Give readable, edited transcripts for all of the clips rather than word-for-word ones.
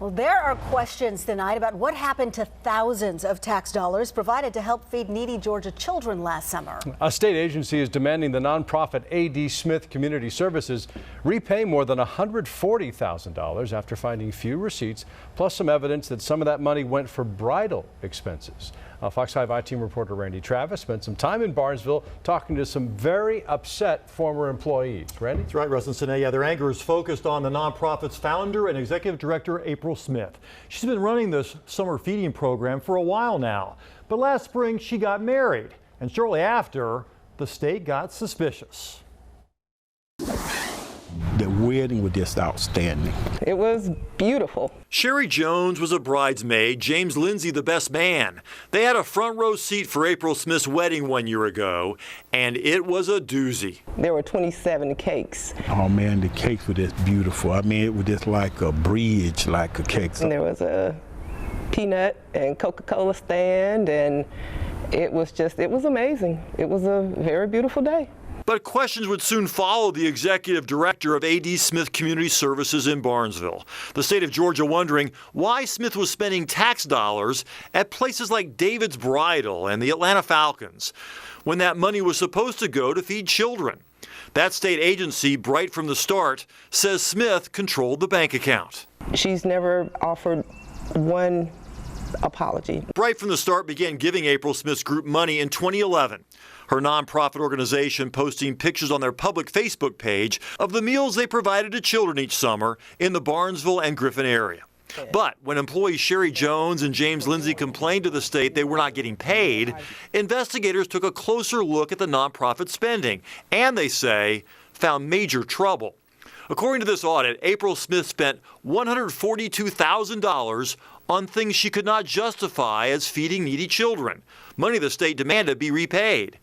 Well, there are questions tonight about what happened to thousands of tax dollars provided to help feed needy Georgia children last summer. A state agency is demanding the nonprofit A.D. Smith Community Services repay more than $140,000 after finding few receipts, plus some evidence that some of that money went for bridal expenses. Fox 5 I-Team reporter Randy Travis spent some time in Barnesville talking to some very upset former employees. Randy? That's right, Russ and Sinead. Yeah, their anger is focused on the nonprofit's founder and executive director, April Smith. She's been running this summer feeding program for a while now. But last spring, she got married. And shortly after, the state got suspicious. The wedding was just outstanding. It was beautiful. Sherry Jones was a bridesmaid, James Lindsay the best man. They had a front row seat for April Smith's wedding 1 year ago, and it was a doozy. There were 27 cakes. Oh man, the cakes were just beautiful. I mean, it was just like a bridge, like a cake. And there was a peanut and Coca-Cola stand, and it was amazing. It was a very beautiful day. But questions would soon follow the executive director of A.D. Smith Community Services in Barnesville. The state of Georgia wondering why Smith was spending tax dollars at places like David's Bridal and the Atlanta Falcons, when that money was supposed to go to feed children. That state agency, Bright from the Start, says Smith controlled the bank account. She's never offered one apology. Bright from the Start began giving April Smith's group money in 2011. Her nonprofit organization posting pictures on their public Facebook page of the meals they provided to children each summer in the Barnesville and Griffin area. But when employees Sherry Jones and James Lindsay complained to the state they were not getting paid, investigators took a closer look at the nonprofit spending and, they say, found major trouble. According to this audit, April Smith spent $142,000 on things she could not justify as feeding needy children, money the state demanded be repaid.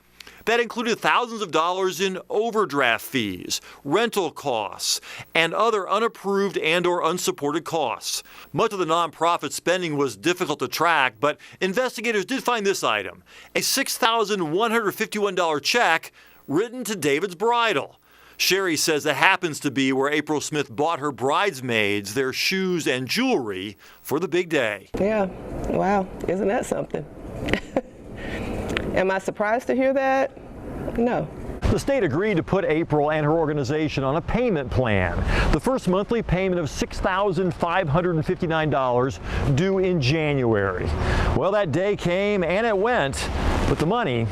That included thousands of dollars in overdraft fees, rental costs, and other unapproved and/or unsupported costs. Much of the nonprofit spending was difficult to track, but investigators did find this item, a $6,151 check written to David's Bridal. Sherry says that happens to be where April Smith bought her bridesmaids their shoes and jewelry for the big day. Yeah, wow, isn't that something? Am I surprised to hear that? No. The state agreed to put April and her organization on a payment plan. The first monthly payment of $6,559 due in January. Well, that day came and it went, but the money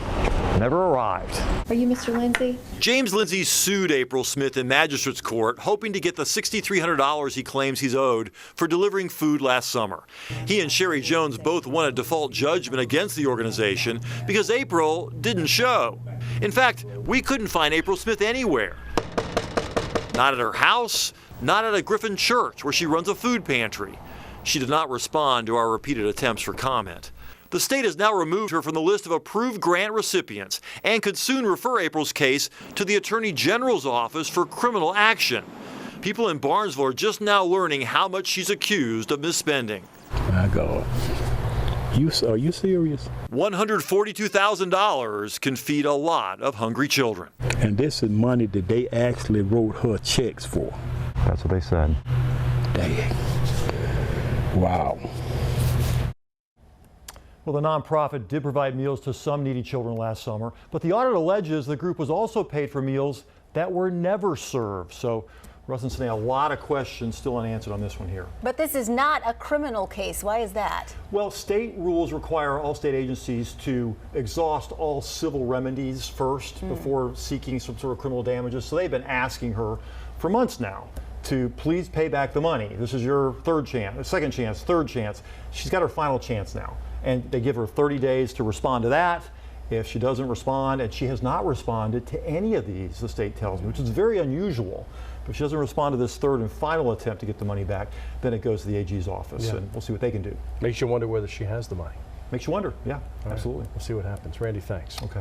never arrived. Are you Mr. Lindsay? James Lindsay sued April Smith in magistrate's court, hoping to get the $6,300 he claims he's owed for delivering food last summer. He and Sherry Jones both won a default judgment against the organization because April didn't show. In fact, we couldn't find April Smith anywhere. Not at her house, not at a Griffin church where she runs a food pantry. She did not respond to our repeated attempts for comment. The state has now removed her from the list of approved grant recipients and could soon refer April's case to the Attorney General's office for criminal action. People in Barnesville are just now learning how much she's accused of misspending. My God. Are you serious? $142,000 can feed a lot of hungry children. And this is money that they actually wrote her checks for. That's what they said. Dang. Wow. Well, the nonprofit did provide meals to some needy children last summer, but the audit alleges the group was also paid for meals that were never served. So, Russ and Sinead, a lot of questions still unanswered on this one here. But this is not a criminal case. Why is that? Well, state rules require all state agencies to exhaust all civil remedies first before seeking some sort of criminal damages. So they've been asking her for months now to please pay back the money. This is your second chance, third chance. She's got her final chance now. And they give her 30 days to respond to that. If she doesn't respond, and she has not responded to any of these, the state tells me, which is very unusual. But if she doesn't respond to this third and final attempt to get the money back, then it goes to the AG's office, and we'll see what they can do. Makes you wonder whether she has the money. Makes you wonder, yeah, absolutely. We'll see what happens. Randy, thanks. Okay.